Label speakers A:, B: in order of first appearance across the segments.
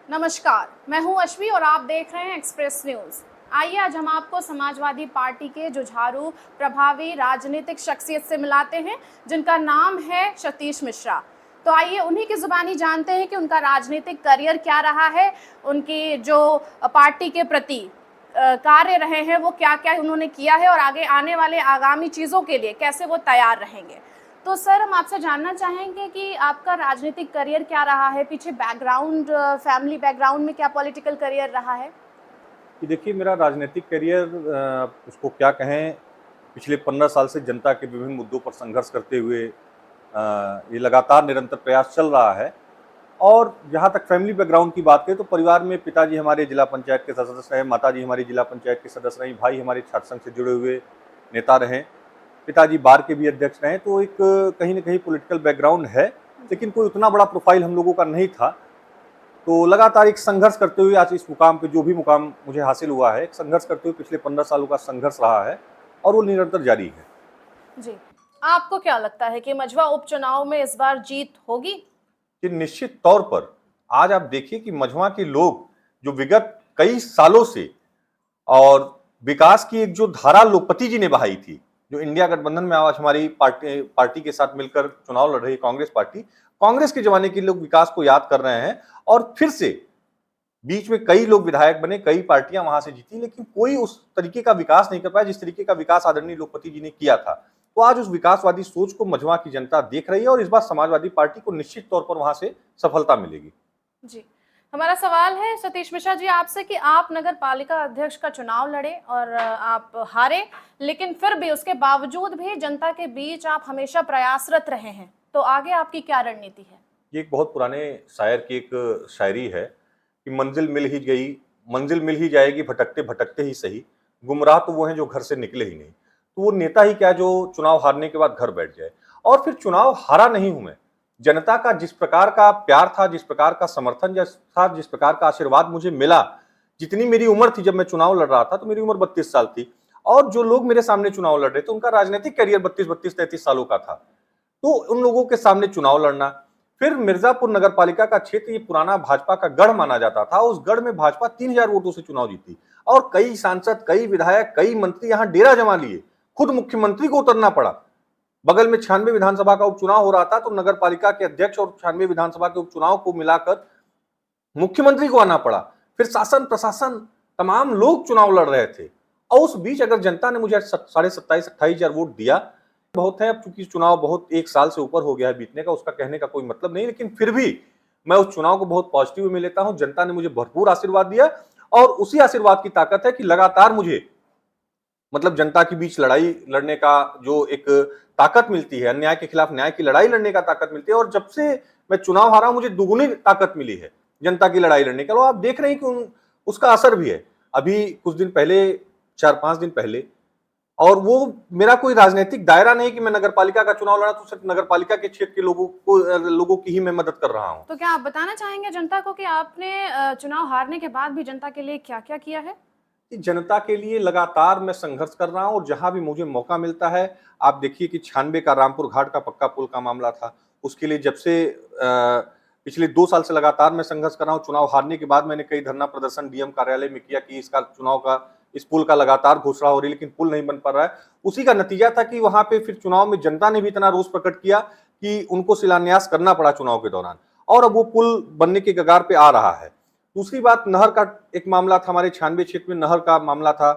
A: नमस्कार, मैं हूं अश्वी और आप देख रहे हैं एक्सप्रेस न्यूज। आइए आज हम आपको समाजवादी पार्टी के जुझारू प्रभावी राजनीतिक शख्सियत से मिलाते हैं जिनका नाम है सतीश मिश्रा। तो आइए उन्हीं की जुबानी जानते हैं कि उनका राजनीतिक करियर क्या रहा है, उनकी जो पार्टी के प्रति कार्य रहे हैं वो क्या क्या उन्होंने किया है और आगे आने वाले आगामी चीज़ों के लिए कैसे वो तैयार रहेंगे। तो सर, हम आपसे जानना चाहेंगे कि आपका राजनीतिक करियर क्या रहा है, पीछे बैकग्राउंड, फैमिली बैकग्राउंड में क्या पॉलिटिकल करियर रहा है?
B: कि देखिए, मेरा राजनीतिक करियर उसको क्या कहें, पिछले 15 साल से जनता के विभिन्न मुद्दों पर संघर्ष करते हुए ये लगातार निरंतर प्रयास चल रहा है। और जहाँ तक फैमिली बैकग्राउंड की बात करें तो परिवार में पिताजी हमारे जिला पंचायत के सदस्य रहे, माताजी हमारी जिला पंचायत के सदस्य रहीं, भाई हमारे छात्र संघ से जुड़े हुए नेता रहे, पिताजी बार के भी अध्यक्ष रहे। तो एक कहीं ना कहीं पॉलिटिकल बैकग्राउंड है, लेकिन कोई उतना बड़ा प्रोफाइल हम लोगों का नहीं था। तो लगातार एक संघर्ष करते हुए आज इस मुकाम पे, जो भी मुकाम मुझे हासिल हुआ है, एक संघर्ष करते हुए पिछले 15 सालों का संघर्ष रहा है और वो निरंतर जारी है।
A: जी, आपको क्या लगता है कि मझवा उपचुनाव में इस बार जीत होगी?
B: कि निश्चित तौर पर आज आप देखिए कि मझवा के लोग जो विगत कई सालों से और विकास की एक जो धारा लोकपति जी ने बहाई थी, जो इंडिया गठबंधन में आज हमारी पार्टी के साथ मिलकर चुनाव लड़ रही कांग्रेस पार्टी, कांग्रेस के जमाने के लोग विकास को याद कर रहे हैं। और फिर से बीच में कई लोग विधायक बने, कई पार्टियां वहां से जीती, लेकिन कोई उस तरीके का विकास नहीं कर पाया जिस तरीके का विकास आदरणीय लोकपति जी ने किया था। तो आज उस विकासवादी सोच को मझवा की जनता देख रही है और इस बार समाजवादी पार्टी को निश्चित तौर पर वहां से सफलता मिलेगी।
A: जी, हमारा सवाल है सतीश मिश्रा जी आपसे कि आप नगर पालिका अध्यक्ष का चुनाव लड़े और आप हारे, लेकिन फिर भी उसके बावजूद भी जनता के बीच आप हमेशा प्रयासरत रहे हैं। तो आगे आपकी क्या रणनीति है?
B: ये एक बहुत पुराने शायर की एक शायरी है कि मंजिल मिल ही गई, मंजिल मिल ही जाएगी, भटकते भटकते ही सही, गुमराह तो वो हैं जो घर से निकले ही नहीं। तो वो नेता ही क्या जो चुनाव हारने के बाद घर बैठ जाए। और फिर चुनाव हारा नहीं हूं मैं, जनता का जिस प्रकार का प्यार था, जिस प्रकार का समर्थन था, जिस प्रकार का आशीर्वाद मुझे मिला, जितनी मेरी उम्र थी जब मैं चुनाव लड़ रहा था, तो मेरी उम्र 32 साल थी और जो लोग मेरे सामने चुनाव लड़ रहे थे उनका राजनीतिक करियर 32-33 सालों का था। तो उन लोगों के सामने चुनाव लड़ना, फिर मिर्जापुर नगर पालिका का क्षेत्र ये पुराना भाजपा का गढ़ माना जाता था, उस गढ़ में भाजपा 3000 वोटों से चुनाव जीती और कई सांसद, कई विधायक, कई मंत्री यहां डेरा जमा लिए, खुद मुख्यमंत्री को उतरना पड़ा। बगल में 96 विधानसभा का उपचुनाव हो रहा था, तो नगर पालिका के अध्यक्ष और 96 विधानसभा के उपचुनाव को मिलाकर मुख्यमंत्री को आना पड़ा। फिर शासन प्रशासन तमाम लोग चुनाव लड़ रहे थे और उस बीच अगर जनता ने मुझे 27,500-28,000 वोट दिया, बहुत है। अब चूंकि चुनाव बहुत 1 साल से ऊपर हो गया है बीतने का, उसका कहने का कोई मतलब नहीं, लेकिन फिर भी मैं उस चुनाव को बहुत पॉजिटिव में लेता हूं। जनता ने मुझे भरपूर आशीर्वाद दिया और उसी आशीर्वाद की ताकत है कि लगातार मुझे मतलब जनता के बीच लड़ाई लड़ने का जो एक ताकत मिलती है, अन्याय के खिलाफ न्याय की लड़ाई लड़ने का ताकत मिलती है। और जब से मैं चुनाव हारा मुझे दुगुनी ताकत मिली है जनता की लड़ाई लड़ने का। आप देख रहे हैं कि उसका असर भी है। अभी कुछ दिन पहले, 4-5 दिन पहले, और वो मेरा कोई राजनीतिक दायरा नहीं कि मैं नगरपालिका का चुनाव लड़ा तो सिर्फ नगरपालिका के क्षेत्र के लोगों की ही मैं मदद कर रहा हूं।
A: तो क्या आप बताना चाहेंगे जनता को कि आपने चुनाव हारने के बाद भी जनता के लिए क्या क्या किया है?
B: जनता के लिए लगातार मैं संघर्ष कर रहा हूं और जहां भी मुझे मौका मिलता है, आप देखिए कि 96 का रामपुर घाट का पक्का पुल का मामला था, उसके लिए जब से पिछले 2 साल से लगातार मैं संघर्ष कर रहा हूं। चुनाव हारने के बाद मैंने कई धरना प्रदर्शन डीएम कार्यालय में किया कि इसका चुनाव का, इस पुल का लगातार घोषणा हो रही है लेकिन पुल नहीं बन पा रहा है। उसी का नतीजा था कि वहां पे फिर चुनाव में जनता ने भी इतना रोष प्रकट किया कि उनको शिलान्यास करना पड़ा चुनाव के दौरान, और अब वो पुल बनने के कगार पे आ रहा है। दूसरी बात, नहर का एक मामला था, हमारे 96 क्षेत्र में नहर का मामला था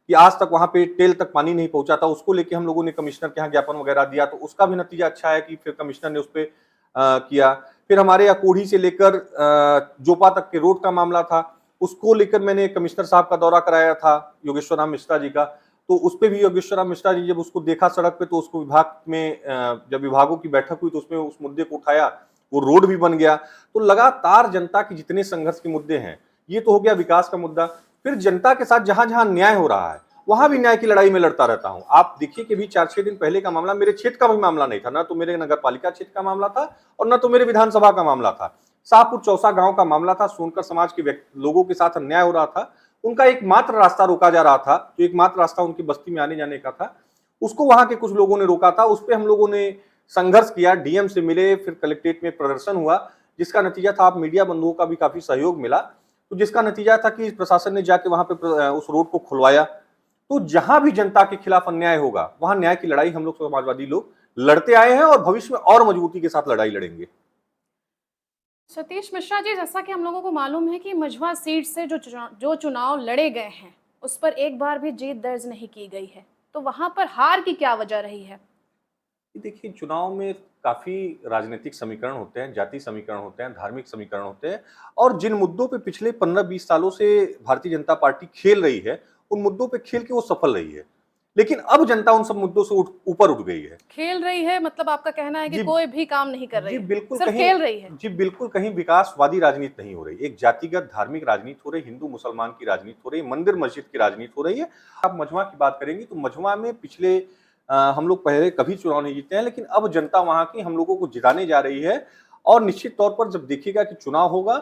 B: कि आज तक वहां पे टेल तक पानी नहीं पहुंचा था। उसको लेके हम लोगों ने कमिश्नर के यहाँ ज्ञापन वगैरह दिया, तो उसका भी नतीजा अच्छा है कि फिर कमिश्नर ने उस पर किया। फिर हमारे यहाँ कोढ़ी से लेकर जोपा तक के रोड का मामला था, उसको लेकर मैंने कमिश्नर साहब का दौरा कराया था, योगेश्वर राम मिश्रा जी का। तो उस पर भी योगेश्वर राम मिश्रा जी जब उसको देखा सड़क पे, तो उसको विभाग में जब विभागों की बैठक हुई तो उसमें उस मुद्दे को उठाया, वो रोड भी बन गया। तो लगातार जनता के जितने संघर्ष के मुद्दे हैं, ये तो हो गया विकास का मुद्दा। फिर जनता के साथ जहां जहां न्याय हो रहा है वहां भी न्याय की लड़ाई में लड़ता रहता हूं। आप देखिए कि भी 4-6 दिन पहले का मामला मेरे क्षेत्र का भी मामला नहीं था, ना तो मेरे नगर पालिका क्षेत्र का मामला था और ना तो मेरे विधानसभा का मामला था। शाहपुर चौसा गांव का मामला था। सोनकर समाज के लोगों के साथ अन्याय हो रहा था, उनका एकमात्र रास्ता रोका जा रहा था, जो एकमात्र रास्ता उनकी बस्ती में आने जाने का था, उसको वहां के कुछ लोगों ने रोका था। उस पर हम लोगों ने संघर्ष किया, डीएम से मिले, फिर कलेक्ट्रेट में प्रदर्शन हुआ, जिसका नतीजा था, आप मीडिया बंधुओं का भी काफी सहयोग मिला, तो जिसका नतीजा था कि प्रशासन ने जाके वहां पे उस रोड को खुलवाया। तो जहां भी जनता के खिलाफ अन्याय होगा, वहां न्याय की लड़ाई हम लोग समाजवादी लोग लड़ते आए हैं और भविष्य में और मजबूती के साथ लड़ाई लड़ेंगे।
A: सतीश मिश्रा जी, जैसा कि हम लोगों को मालूम है कि मझवा सीट से जो चुनाव लड़े गए हैं उस पर एक बार भी जीत दर्ज नहीं की गई है, तो वहां पर हार की क्या वजह रही है?
B: देखिए, चुनाव में काफी राजनीतिक समीकरण होते हैं, जाति समीकरण होते हैं, धार्मिक समीकरण होते हैं, और जिन मुद्दों पे पिछले 15-20 सालों से भारतीय जनता पार्टी खेल रही है, उन मुद्दों पे खेल के वो सफल रही है। लेकिन अब जनता उन सब मुद्दों से ऊपर उठ गई है।
A: खेल रही है मतलब आपका कहना है कि
B: जी,
A: कोई भी काम नहीं कर रही
B: जी
A: है,
B: बिल्कुल,
A: सिर्फ
B: कहीं
A: खेल रही है।
B: जी बिल्कुल, कहीं विकासवादी राजनीति नहीं हो रही, एक जातिगत धार्मिक राजनीति हो रही, हिंदू मुसलमान की राजनीति हो रही, मंदिर मस्जिद की राजनीति हो रही है। आप मझवा की बात करेंगे तो मझवा में पिछले हम लोग पहले कभी चुनाव नहीं जीते हैं, लेकिन अब जनता वहां की हम लोगों को जिताने जा रही है। और निश्चित तौर पर जब देखिएगा कि चुनाव होगा,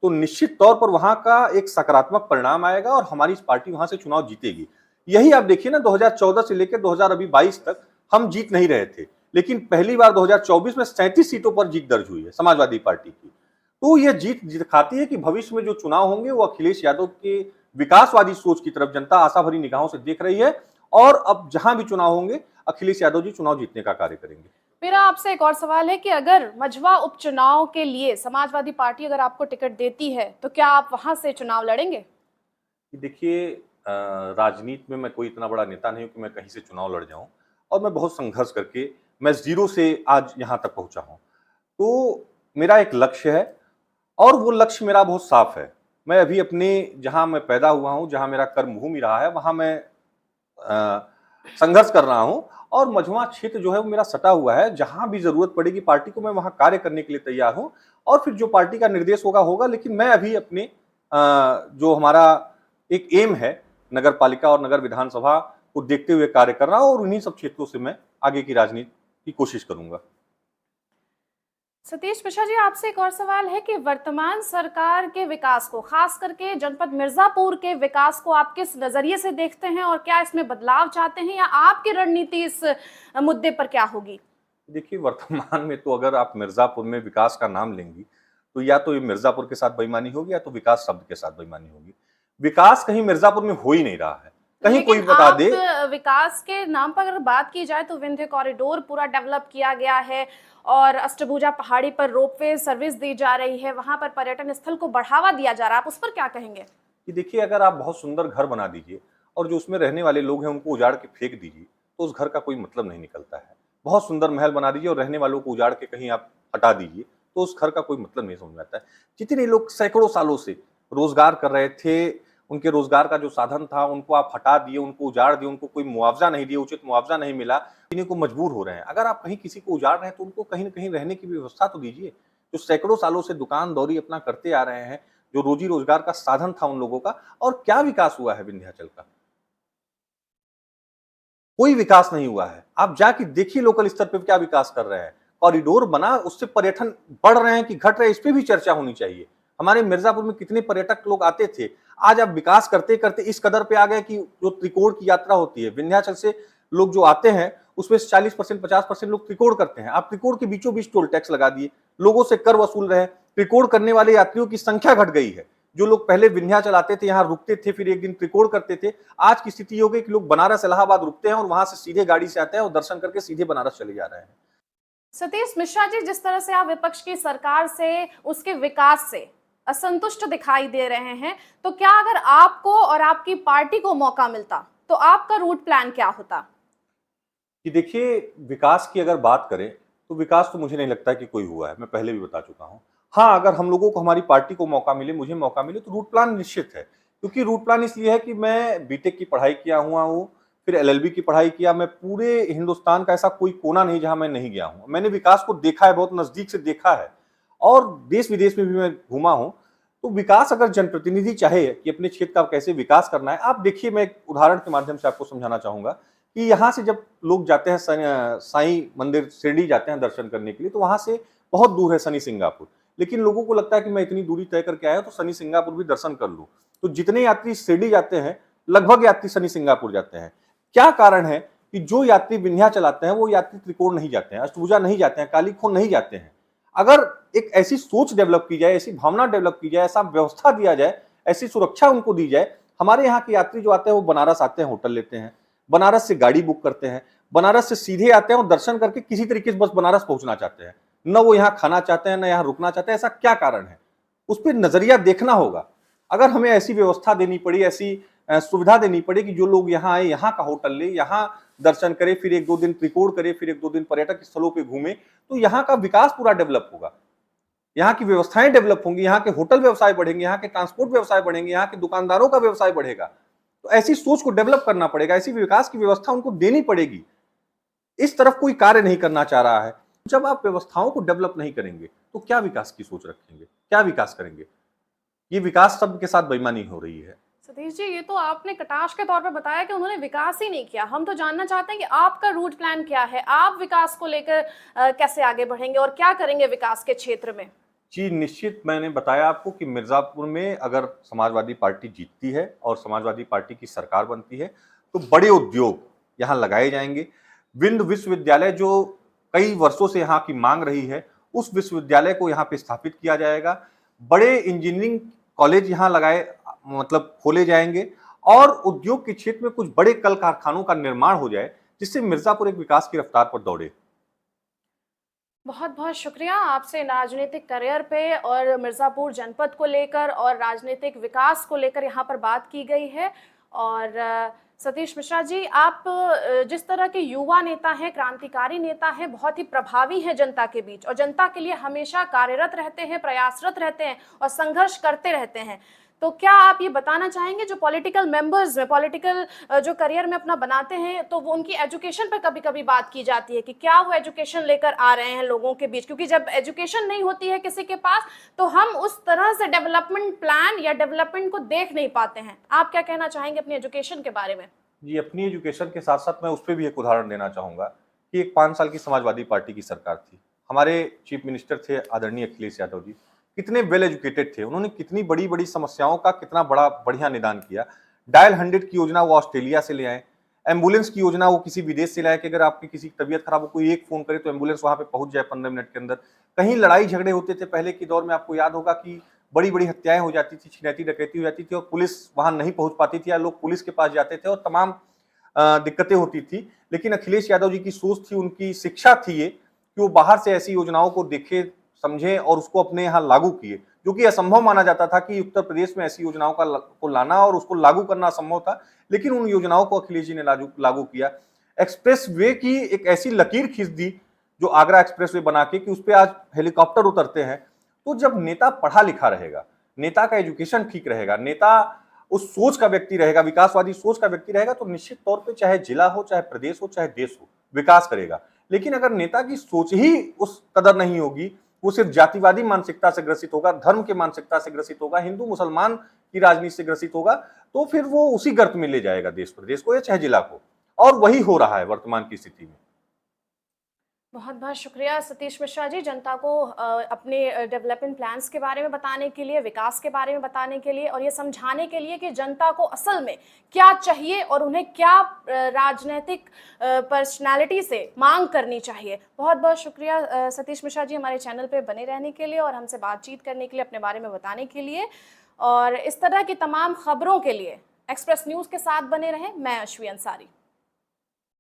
B: तो निश्चित तौर पर वहां का एक सकारात्मक परिणाम आएगा और हमारी पार्टी वहां से चुनाव जीतेगी। यही आप देखिए ना, 2014 से लेकर 2022 तक हम जीत नहीं रहे थे, लेकिन पहली बार 2024 में 37 सीटों पर जीत दर्ज हुई है समाजवादी पार्टी की। तो यह जीत दिखाती है कि भविष्य में जो चुनाव होंगे वो अखिलेश यादव के विकासवादी सोच की तरफ जनता आशा भरी निगाहों से देख रही है, और अब जहां भी चुनाव होंगे अखिलेश यादव जी चुनाव जीतने का कार्य करेंगे।
A: मेरा आपसे एक और सवाल है कि अगर मझवा उपचुनाव के लिए समाजवादी पार्टी अगर आपको टिकट देती है तो क्या आप वहां से चुनाव लड़ेंगे?
B: देखिए, राजनीति में मैं कोई इतना बड़ा नेता नहीं हूं कि मैं कहीं से चुनाव लड़ जाऊं, और मैं बहुत संघर्ष करके मैं जीरो से आज यहां तक पहुंचा हूं। तो मेरा एक लक्ष्य है, और वो लक्ष्य मेरा बहुत साफ है। मैं अभी अपने जहां मैं पैदा हुआ हूं, जहां मेरा कर्मभूमि रहा है, वहां मैं संघर्ष कर रहा हूं, और मझवा क्षेत्र जो है वो मेरा सटा हुआ है। जहां भी जरूरत पड़ेगी पार्टी को, मैं वहां कार्य करने के लिए तैयार हूं, और फिर जो पार्टी का निर्देश होगा होगा। लेकिन मैं अभी अपने जो हमारा एक एम है, नगर पालिका और नगर विधानसभा को देखते हुए कार्य कर रहा हूं, और उन्हीं सब क्षेत्रों से मैं आगे की राजनीति की कोशिश करूंगा।
A: सतीश मिश्रा जी, आपसे एक और सवाल है कि वर्तमान सरकार के विकास को, खास करके जनपद मिर्जापुर के विकास को आप किस नजरिए से देखते हैं, और क्या इसमें बदलाव चाहते हैं, या आपकी रणनीति इस मुद्दे पर क्या होगी?
B: देखिए, वर्तमान में तो अगर आप मिर्जापुर में विकास का नाम लेंगी, तो या तो ये मिर्जापुर के साथ बेईमानी होगी, या तो विकास शब्द के साथ बेईमानी होगी। विकास कहीं मिर्जापुर में हो ही नहीं रहा है। कहीं कोई बता दे।
A: विकास के नाम पर अगर बात की जाए तो विंध्य कॉरिडोर पूरा डेवलप किया गया है, और अष्टभुजा पहाड़ी पर रोपवे सर्विस दी जा रही है, वहां पर पर्यटन स्थल को बढ़ावा दिया जा रहा है, आप उस पर क्या कहेंगे?
B: कि देखिए, अगर आप बहुत सुंदर घर बना दीजिए और जो उसमें रहने वाले लोग हैं उनको उजाड़ के फेंक दीजिए, तो उस घर का कोई मतलब नहीं निकलता है। बहुत सुंदर महल बना दीजिए और रहने वालों को उजाड़ के कहीं आप हटा दीजिए, तो उस घर का कोई मतलब नहीं समझ में आता है। जितने लोग सैकड़ों सालों से रोजगार कर रहे थे, उनके रोजगार का जो साधन था, उनको आप हटा दिए, उनको उजाड़ दिए, उनको कोई मुआवजा नहीं दिया, उचित मुआवजा नहीं मिला, जीने को मजबूर हो रहे हैं। अगर आप कहीं किसी को उजाड़ रहे हैं तो उनको कहीं न कहीं रहने की व्यवस्था तो दीजिए। जो सैकड़ों सालों से दुकान दौरी अपना करते आ रहे हैं, जो रोजी रोजगार का साधन था उन लोगों का, और क्या विकास हुआ है विंध्याचल का? कोई विकास नहीं हुआ है। आप जाके देखिए लोकल स्तर पे क्या विकास कर रहे हैं। कॉरिडोर बना, उससे पर्यटन बढ़ रहे हैं कि घट रहे हैं, इस पे भी चर्चा होनी चाहिए। हमारे मिर्जापुर में कितने पर्यटक लोग आते थे, आज आप विकास करते करते इस कदर पे आ गए कि जो त्रिकोण की यात्रा होती है, विंध्याचल से लोग जो आते हैं उसमें 40% 50% लोग त्रिकोण करते हैं। आप त्रिकोण के बीचों बीच टोल टैक्स लगा दिए, लोगों से कर वसूल रहे हैं। त्रिकोण करने वाले यात्रियों की संख्या घट गई है। जो लोग पहले विंध्याचल आते थे, यहाँ रुकते थे, फिर एक दिन त्रिकोण करते थे, आज की स्थिति हो गई कि लोग बनारस इलाहाबाद रुकते हैं और वहां से सीधे गाड़ी से आते हैं और दर्शन करके सीधे बनारस चले जा रहे हैं।
A: सतीश मिश्रा जी, जिस तरह से आप विपक्ष की सरकार से, उसके विकास से असंतुष्ट दिखाई दे रहे हैं, तो क्या अगर आपको और आपकी पार्टी को मौका मिलता तो आपका रूट प्लान क्या होता?
B: कि देखिए, विकास की अगर बात करें तो विकास तो मुझे नहीं लगता कि कोई हुआ है, मैं पहले भी बता चुका हूं। हाँ, अगर हम लोगों को, हमारी पार्टी को मौका मिले, मुझे मौका मिले, तो रूट प्लान निश्चित है। क्योंकि रूट प्लान इसलिए है कि मैं बीटेक की पढ़ाई किया हुआ हूँ, फिर एलएलबी की पढ़ाई किया। मैं पूरे हिंदुस्तान का ऐसा कोई कोना नहीं जहां मैं नहीं गया हूं। मैंने विकास को देखा है, बहुत नजदीक से देखा है, और देश विदेश में भी मैं घूमा हूं। तो विकास अगर जनप्रतिनिधि चाहे कि अपने क्षेत्र का कैसे विकास करना है, आप देखिए, मैं एक उदाहरण के माध्यम से आपको समझाना चाहूंगा कि यहाँ से जब लोग जाते हैं साईं मंदिर शिरडी जाते हैं दर्शन करने के लिए, तो वहां से बहुत दूर है शनि सिंगापुर, लेकिन लोगों को लगता है कि मैं इतनी दूरी तय करके आया तो शनि सिंगापुर भी दर्शन कर लूं। तो जितने यात्री शिरडी जाते हैं, लगभग यात्री शनि सिंगापुर जाते हैं। क्या कारण है कि जो यात्री विंध्याचल आते हैं वो यात्री त्रिकोण नहीं जाते हैं, अष्टभुजा नहीं जाते हैं, कालीखोन नहीं जाते हैं। अगर एक ऐसी सोच डेवलप की जाए, ऐसी भावना डेवलप की जाए, ऐसा व्यवस्था दिया जाए, ऐसी सुरक्षा उनको दी जाए। हमारे यहाँ के यात्री जो आते हैं वो बनारस आते हैं, होटल लेते हैं, बनारस से गाड़ी बुक करते हैं, बनारस से सीधे आते हैं और दर्शन करके किसी तरीके से बस बनारस पहुंचना चाहते हैं। न वो यहाँ खाना चाहते हैं, न यहाँ रुकना चाहते हैं। ऐसा क्या कारण है? उस पर नजरिया देखना होगा। अगर हमें ऐसी व्यवस्था देनी पड़ी, ऐसी सुविधा देनी पड़ी कि जो लोग यहाँ आए, यहाँ का होटल ले, यहाँ दर्शन करे, फिर 1-2 दिन त्रिकोण करे, फिर 1-2 दिन पर्यटक स्थलों पे घूमे, तो यहाँ का विकास पूरा डेवलप होगा। यहाँ की व्यवस्थाएं डेवलप होंगी, यहाँ के होटल व्यवसाय बढ़ेंगे, यहाँ के ट्रांसपोर्ट व्यवसाय बढ़ेंगे, यहाँ के दुकानदारों का व्यवसाय बढ़ेगा। तो ऐसी सोच को डेवलप करना पड़ेगा, ऐसी विकास की व्यवस्था उनको देनी पड़ेगी। इस तरफ कोई कार्य नहीं करना चाह रहा है। जब आप व्यवस्थाओं को डेवलप नहीं करेंगे तो क्या विकास की सोच रखेंगे, क्या विकास करेंगे? ये विकास सब के साथ बेईमानी हो रही है।
A: सतीश जी, ये तो आपने कटाक्ष के तौर पे बताया कि उन्होंने विकास ही नहीं किया। हम तो जानना चाहते हैं कि आपका रूट प्लान क्या है, आप विकास को लेकर कैसे आगे बढ़ेंगे और क्या करेंगे विकास के क्षेत्र में?
B: जी निश्चित, मैंने बताया आपको कि मिर्जापुर में अगर समाजवादी पार्टी जीतती है और समाजवादी पार्टी की सरकार बनती है तो बड़े उद्योग यहाँ लगाए जाएंगे। विंध्य विश्वविद्यालय जो कई वर्षों से यहाँ की मांग रही है, उस विश्वविद्यालय को यहाँ पे स्थापित किया जाएगा। बड़े इंजीनियरिंग कॉलेज यहाँ लगाए मतलब खोले जाएंगे और उद्योग के क्षेत्र में कुछ बड़े कल कारखानों का निर्माण हो जाए, जिससे मिर्जापुर एक विकास की रफ्तार पर दौड़े।
A: बहुत बहुत शुक्रिया। आपसे राजनीतिक करियर पे और मिर्ज़ापुर जनपद को लेकर और राजनीतिक विकास को लेकर यहाँ पर बात की गई है। और सतीश मिश्रा जी, आप जिस तरह के युवा नेता हैं, क्रांतिकारी नेता हैं, बहुत ही प्रभावी हैं जनता के बीच और जनता के लिए हमेशा कार्यरत रहते हैं, प्रयासरत रहते हैं और संघर्ष करते रहते हैं। तो क्या आप ये बताना चाहेंगे जो पॉलिटिकल मेंबर्स में, पॉलिटिकल जो करियर में अपना बनाते हैं, तो वो उनकी एजुकेशन पर कभी कभी बात की जाती है कि क्या वो एजुकेशन लेकर आ रहे हैं लोगों के बीच, क्योंकि जब एजुकेशन नहीं होती है किसी के पास तो हम उस तरह से डेवलपमेंट प्लान या डेवलपमेंट को देख नहीं पाते हैं। आप क्या कहना चाहेंगे अपनी एजुकेशन के बारे में?
B: जी, अपनी एजुकेशन के साथ साथ मैं उस पर भी एक उदाहरण देना चाहूंगा कि एक 5 साल की समाजवादी पार्टी की सरकार थी। हमारे चीफ मिनिस्टर थे आदरणीय अखिलेश यादव जी। कितने वेल एजुकेटेड थे, उन्होंने कितनी बड़ी बड़ी समस्याओं का कितना बढ़िया निदान किया। डायल 100 की योजना वो ऑस्ट्रेलिया से ले आए। एम्बुलेंस की योजना वो किसी विदेश से लाए कि अगर आपकी किसी की तबीयत खराब हो, कोई एक फोन करे तो एम्बुलेंस वहां पे पहुंच जाए 15 मिनट के अंदर। कहीं लड़ाई झगड़े होते थे पहले के दौर में, आपको याद होगा कि बड़ी बड़ी हत्याएं हो जाती थी, छिनैती डकैती हो जाती थी और पुलिस वहां नहीं पहुंच पाती थी या लोग पुलिस के पास जाते थे और तमाम दिक्कतें होती थी। लेकिन अखिलेश यादव जी की सोच थी, उनकी शिक्षा थी ये कि वो बाहर से ऐसी योजनाओं को देखे, समझे और उसको अपने यहाँ लागू किए, जो कि असंभव माना जाता था कि उत्तर प्रदेश में ऐसी योजनाओं को लाना और उसको लागू करना असंभव था। लेकिन उन योजनाओं को अखिलेश जी ने लागू किया। एक्सप्रेस वे की एक ऐसी लकीर खींच दी जो आगरा एक्सप्रेस वे बना के कि उस पर आज हेलीकॉप्टर उतरते हैं। तो जब नेता पढ़ा लिखा रहेगा, नेता का एजुकेशन ठीक रहेगा, नेता उस सोच का व्यक्ति रहेगा, विकासवादी सोच का व्यक्ति रहेगा, तो निश्चित तौर पे चाहे जिला हो, चाहे प्रदेश हो, चाहे देश हो, विकास करेगा। लेकिन अगर नेता की सोच ही उस कदर नहीं होगी, वो सिर्फ जातिवादी मानसिकता से ग्रसित होगा, धर्म के मानसिकता से ग्रसित होगा, हिंदू मुसलमान की राजनीति से ग्रसित होगा, तो फिर वो उसी गर्त में ले जाएगा देश प्रदेश को या चाहे जिला को। और वही हो रहा है वर्तमान की स्थिति में।
A: बहुत बहुत शुक्रिया सतीश मिश्रा जी, जनता को अपने डेवलपमेंट प्लान्स के बारे में बताने के लिए, विकास के बारे में बताने के लिए और ये समझाने के लिए कि जनता को असल में क्या चाहिए और उन्हें क्या राजनीतिक पर्सनालिटी से मांग करनी चाहिए। बहुत बहुत शुक्रिया सतीश मिश्रा जी, हमारे चैनल पे बने रहने के लिए और हमसे बातचीत करने के लिए, अपने बारे में बताने के लिए। और इस तरह की तमाम खबरों के लिए एक्सप्रेस न्यूज़ के साथ बने रहें। मैं अश्वी अंसारी।